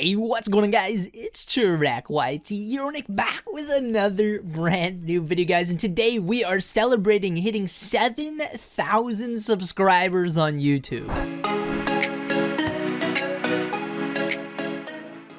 Hey, what's going on, guys? It's TrackYT here, back with another brand new video, guys, and today we are celebrating hitting 7,000 subscribers on YouTube.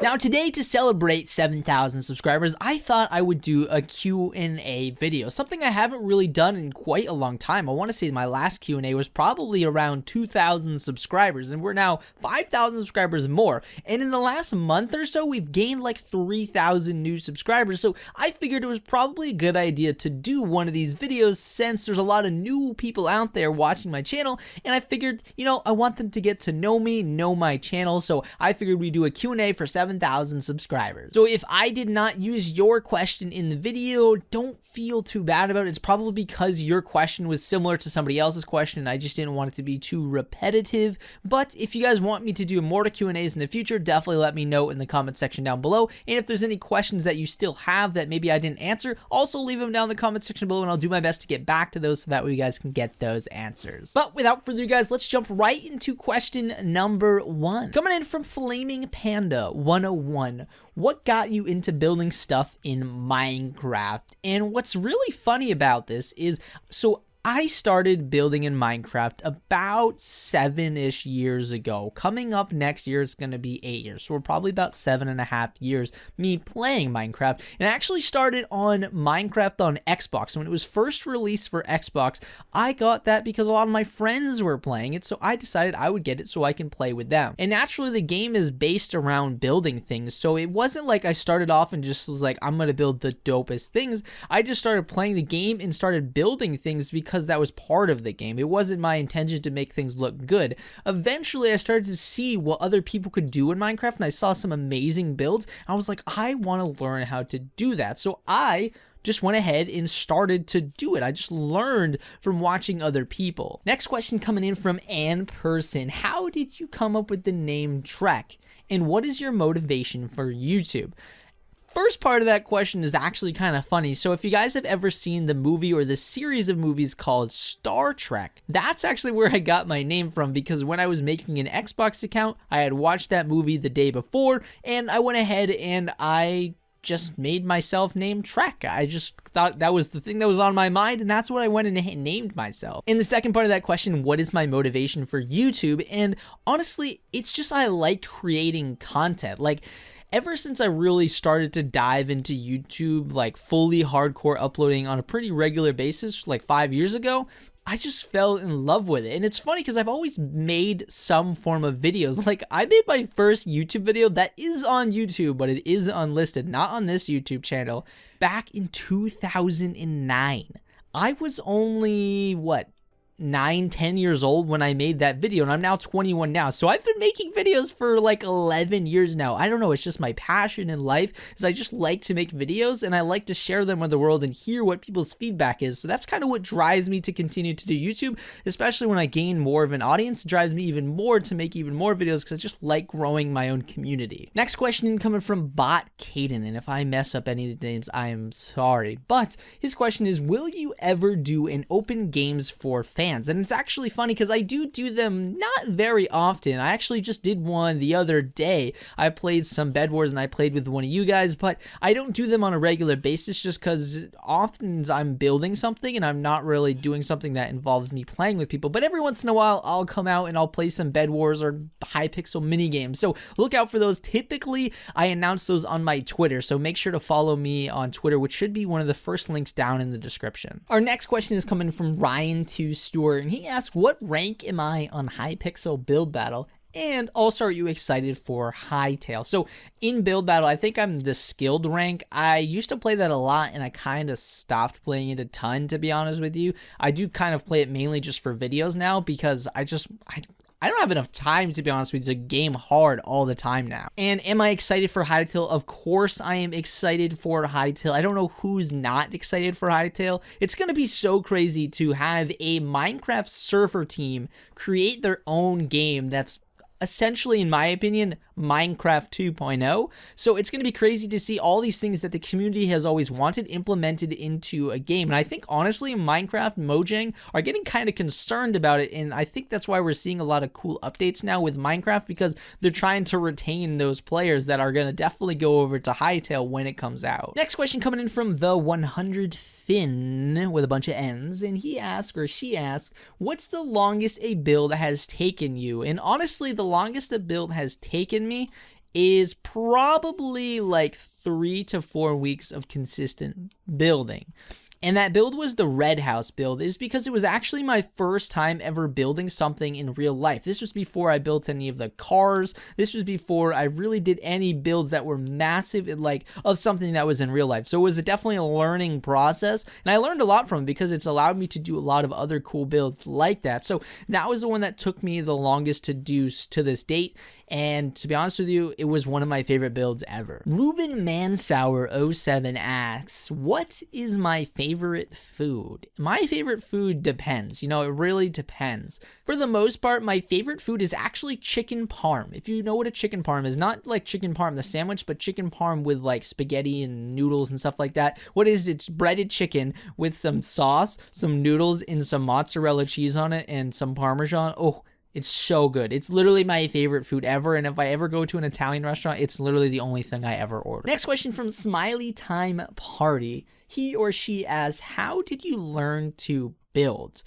Now today, to celebrate 7,000 subscribers, I thought I would do a Q&A video, something I haven't really done in quite a long time. I want to say my last Q&A was probably around 2,000 subscribers, and we're now 5,000 subscribers more. And in the last month or so, we've gained like 3,000 new subscribers, so I figured it was probably a good idea to do one of these videos since there's a lot of new people out there watching my channel, and I figured, I want them to get to know me, know my channel, so I figured we'd do a Q&A for 7,000 subscribers. So if I did not use your question in the video, don't feel too bad about it. It's probably because your question was similar to somebody else's question and I just didn't want it to be too repetitive. But if you guys want me to do more Q&As in the future, definitely let me know in the comment section down below. And if there's any questions that you still have that maybe I didn't answer, also leave them down in the comment section below and I'll do my best to get back to those so that way you guys can get those answers. But without further ado, guys, let's jump right into question number 1. Coming in from Flaming Panda 101. What got you into building stuff in Minecraft? And what's really funny about this is, so I started building in Minecraft about 7-ish years ago. Coming up next year, it's going to be 8 years. So we're probably about 7.5 years me playing Minecraft. And I actually started on Minecraft on Xbox. When it was first released for Xbox, I got that because a lot of my friends were playing it. So I decided I would get it so I can play with them. And naturally, the game is based around building things. So it wasn't like I started off and just was like, I'm going to build the dopest things. I just started playing the game and started building things because that was part of the game. It wasn't my intention to make things look good. Eventually, I started to see what other people could do in Minecraft, and I saw some amazing builds. I was like, I want to learn how to do that. So I just went ahead and started to do it. I just learned from watching other people. Next question coming in from Ann Person. How did you come up with the name Trek? And what is your motivation for YouTube? First part of that question is actually kind of funny. So if you guys have ever seen the movie or the series of movies called Star Trek, that's actually where I got my name from, because when I was making an Xbox account, I had watched that movie the day before and I went ahead and I just made myself name Trek. I just thought that was the thing that was on my mind, and that's what I went and named myself. In the second part of that question, what is my motivation for YouTube? And honestly, it's just I like creating content. Like, ever since I really started to dive into YouTube, like fully hardcore uploading on a pretty regular basis, like 5 years ago, I just fell in love with it. And it's funny because I've always made some form of videos. Like, I made my first YouTube video that is on YouTube, but it is unlisted, not on this YouTube channel, back in 2009. I was only, 9-10 years old when I made that video, and I'm now 21 now. So I've been making videos for like 11 years now. I don't know, it's just my passion in life is I just like to make videos and I like to share them with the world and hear what people's feedback is. So that's kind of what drives me to continue to do YouTube, especially when I gain more of an audience. It drives me even more to make even more videos because I just like growing my own community. Next question coming from Bot Caden, and if I mess up any of the names, I am sorry. But his question is, will you ever do an open games for fans? And it's actually funny because I do them not very often. I actually just did one the other day. I played some Bed Wars and I played with one of you guys, but I don't do them on a regular basis just because often I'm building something and I'm not really doing something that involves me playing with people. But every once in a while, I'll come out and I'll play some Bed Wars or Hypixel mini games. So look out for those. Typically, I announce those on my Twitter, so make sure to follow me on Twitter, which should be one of the first links down in the description. Our next question is coming from Ryan2 Stewart, and he asked, what rank am I on Hypixel Build Battle? And also, are you excited for Hightail? So in Build Battle, I think I'm the skilled rank. I used to play that a lot and I kind of stopped playing it a ton, to be honest with you. I do kind of play it mainly just for videos now because I don't have enough time, to be honest with you, to game hard all the time now. And am I excited for Hightail? Of course I am excited for Hightail. I don't know who's not excited for Hightail. It's going to be so crazy to have a Minecraft surfer team create their own game that's essentially, in my opinion, Minecraft 2.0. So it's going to be crazy to see all these things that the community has always wanted implemented into a game. And I think honestly, Minecraft Mojang are getting kind of concerned about it. And I think that's why we're seeing a lot of cool updates now with Minecraft, because they're trying to retain those players that are going to definitely go over to Hightail when it comes out. Next question coming in from the 100 Finn with a bunch of N's, and he asks, or she asks, what's the longest a build has taken you? And honestly, the longest a build has taken me is probably like 3 to 4 weeks of consistent building. And that build was the Red House build, is because it was actually my first time ever building something in real life. This was before I built any of the cars. This was before I really did any builds that were massive and like of something that was in real life. So it was definitely a learning process, and I learned a lot from it because it's allowed me to do a lot of other cool builds like that. So that was the one that took me the longest to do to this date. And to be honest with you, it was one of my favorite builds ever. Ruben Mansour07 asks, what is my favorite food? My favorite food depends. You know, it really depends. For the most part, my favorite food is actually chicken parm. If you know what a chicken parm is, not like chicken parm the sandwich, but chicken parm with like spaghetti and noodles and stuff like that. What is it's breaded chicken with some sauce, some noodles, and some mozzarella cheese on it, and some Parmesan. Oh, it's so good. It's literally my favorite food ever, and if I ever go to an Italian restaurant, it's literally the only thing I ever order. Next question from Smiley Time Party. He or she asks, how did you learn to build?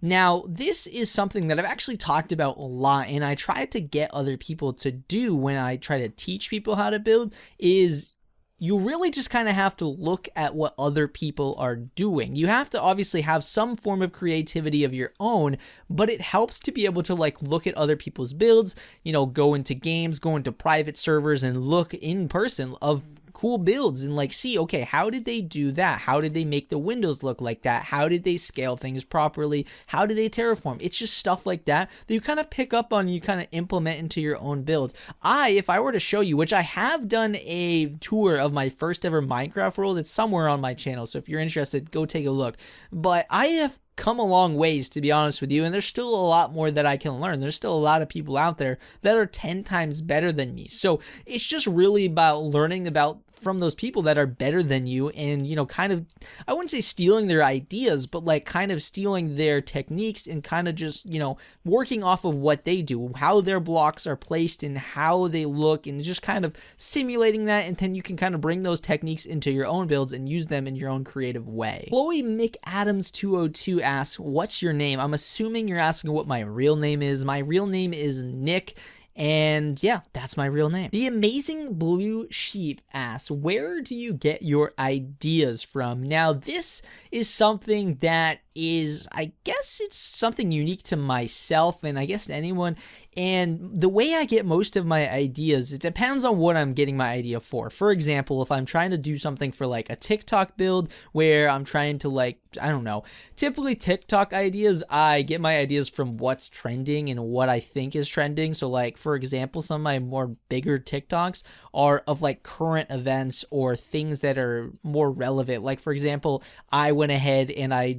Now, this is something that I've actually talked about a lot, and I try to get other people to do when I try to teach people how to build, is you really just kind of have to look at what other people are doing. You have to obviously have some form of creativity of your own, but it helps to be able to like look at other people's builds, you know, go into games, go into private servers and look in person of cool builds and like see, okay, how did they do that? How did they make the windows look like that? How did they scale things properly? How did they terraform? It's just stuff like that that you kind of pick up on and you kind of implement into your own builds. If I were to show you, which I have done a tour of my first ever Minecraft world, it's somewhere on my channel, so if you're interested, go take a look. But I have come a long ways, to be honest with you, and there's still a lot more that I can learn. There's still a lot of people out there that are 10 times better than me. So it's just really about learning about from those people that are better than you and, you know, kind of, I wouldn't say stealing their ideas, but like kind of stealing their techniques and kind of just, you know, working off of what they do, how their blocks are placed and how they look, and just kind of simulating that, and then you can kind of bring those techniques into your own builds and use them in your own creative way. Chloe McAdams202 asks, what's your name? I'm assuming you're asking what my real name is. My real name is Nick. And yeah, that's my real name. The Amazing Blue Sheep asks, where do you get your ideas from? Now, this is something that is, I guess it's something unique to myself and I guess to anyone. And the way I get most of my ideas, it depends on what I'm getting my idea for. For example, if I'm trying to do something for like a TikTok build where I'm trying to like, I don't know, typically TikTok ideas, I get my ideas from what's trending and what I think is trending. So like, for example, some of my more bigger TikToks are of like current events or things that are more relevant. Like for example, I went ahead and I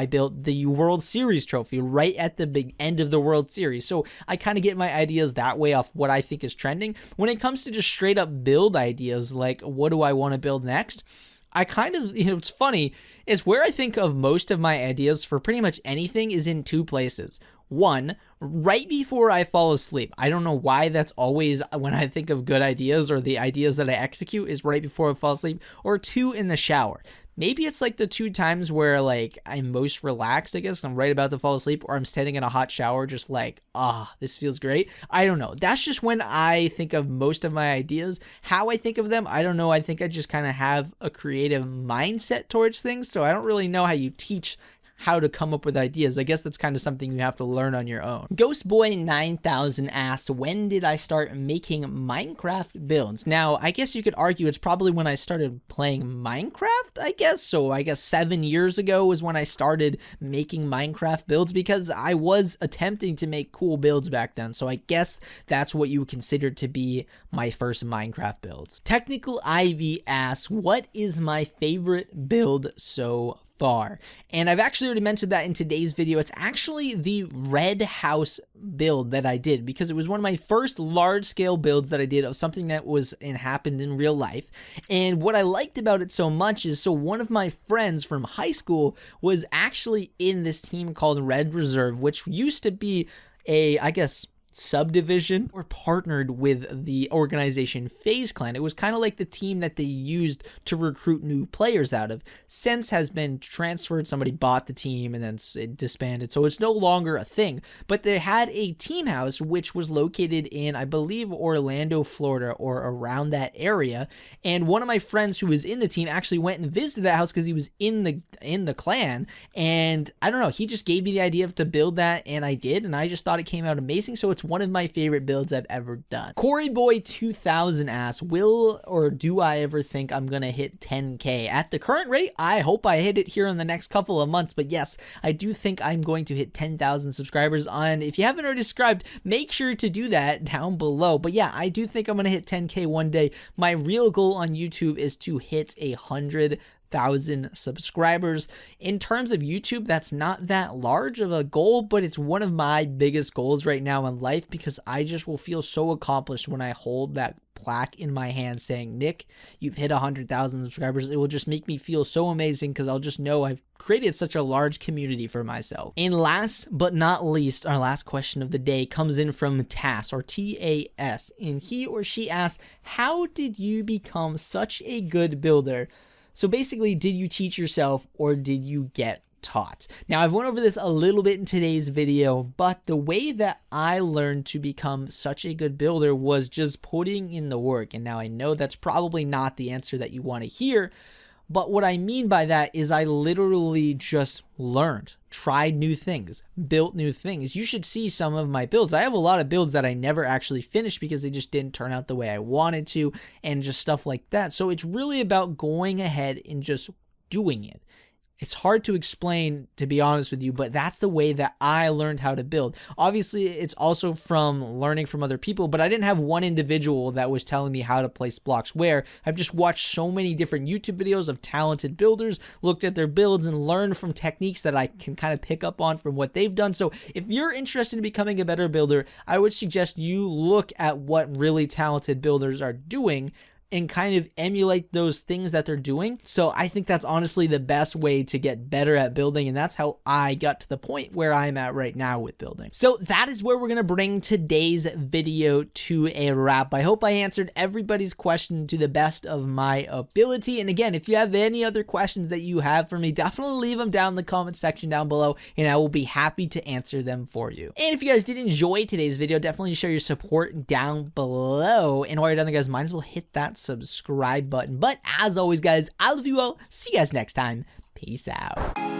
built the World Series trophy right at the big end of the World Series. So I kind of get my ideas that way off what I think is trending. When it comes to just straight up build ideas, like what do I want to build next? I kind of, you know, it's funny, is where I think of most of my ideas for pretty much anything is in two places. One, right before I fall asleep. I don't know why that's always when I think of good ideas or the ideas that I execute is right before I fall asleep. Or two, in the shower. Maybe it's like the two times where like I'm most relaxed, I guess. I'm right about to fall asleep, or I'm standing in a hot shower just like, this feels great. I don't know. That's just when I think of most of my ideas. How I think of them, I don't know. I think I just kind of have a creative mindset towards things. So I don't really know how you teach how to come up with ideas. I guess that's kind of something you have to learn on your own. Ghostboy9000 asks, when did I start making Minecraft builds? Now, I guess you could argue it's probably when I started playing Minecraft, I guess. So I guess 7 years ago was when I started making Minecraft builds, because I was attempting to make cool builds back then. So I guess that's what you would consider to be my first Minecraft builds. Technical Ivy asks, what is my favorite build so far. And I've actually already mentioned that in today's video. It's actually the red house build that I did, because it was one of my first large scale builds that I did of something that was and happened in real life. And what I liked about it so much is, so one of my friends from high school was actually in this team called Red Reserve, which used to be a, I guess, subdivision or partnered with the organization FaZe Clan. It was kind of like the team that they used to recruit new players out of. Since has been transferred, somebody bought the team and then it disbanded, so it's no longer a thing. But they had a team house which was located in, I believe, Orlando, Florida, or around that area. And one of my friends who was in the team actually went and visited that house because he was in the clan. And I don't know, he just gave me the idea to build that, and I did, and I just thought it came out amazing. So it's one of my favorite builds I've ever done. Coreyboy2000 asks, will or do I ever think I'm gonna hit 10K? At the current rate, I hope I hit it here in the next couple of months, but yes, I do think I'm going to hit 10,000 subscribers. On, if you haven't already subscribed, make sure to do that down below. But yeah, I do think I'm gonna hit 10K one day. My real goal on YouTube is to hit 100,000 subscribers. In terms of YouTube, that's not that large of a goal, but it's one of my biggest goals right now in life, because I just will feel so accomplished when I hold that plaque in my hand saying, Nick, you've hit 100,000 subscribers. It will just make me feel so amazing, because I'll just know I've created such a large community for myself. And last but not least, our last question of the day comes in from Tas, or TAS, and he or she asks, how did you become such a good builder? So basically, did you teach yourself or did you get taught? Now, I've went over this a little bit in today's video, but the way that I learned to become such a good builder was just putting in the work. And now I know that's probably not the answer that you want to hear, but what I mean by that is I literally just learned, tried new things, built new things. You should see some of my builds. I have a lot of builds that I never actually finished because they just didn't turn out the way I wanted to, and just stuff like that. So it's really about going ahead and just doing it. It's hard to explain, to be honest with you, but that's the way that I learned how to build. Obviously, it's also from learning from other people, but I didn't have one individual that was telling me how to place blocks, where I've just watched so many different YouTube videos of talented builders, looked at their builds, and learned from techniques that I can kind of pick up on from what they've done. So if you're interested in becoming a better builder, I would suggest you look at what really talented builders are doing and kind of emulate those things that they're doing. So I think that's honestly the best way to get better at building, and that's how I got to the point where I'm at right now with building. So that is where we're gonna bring today's video to a wrap. I hope I answered everybody's question to the best of my ability. And again, if you have any other questions that you have for me, definitely leave them down in the comment section down below, and I will be happy to answer them for you. And if you guys did enjoy today's video, definitely show your support down below. And while you're down there, guys, might as well hit that subscribe button. But as always, guys, I love you all. See you guys next time. Peace out.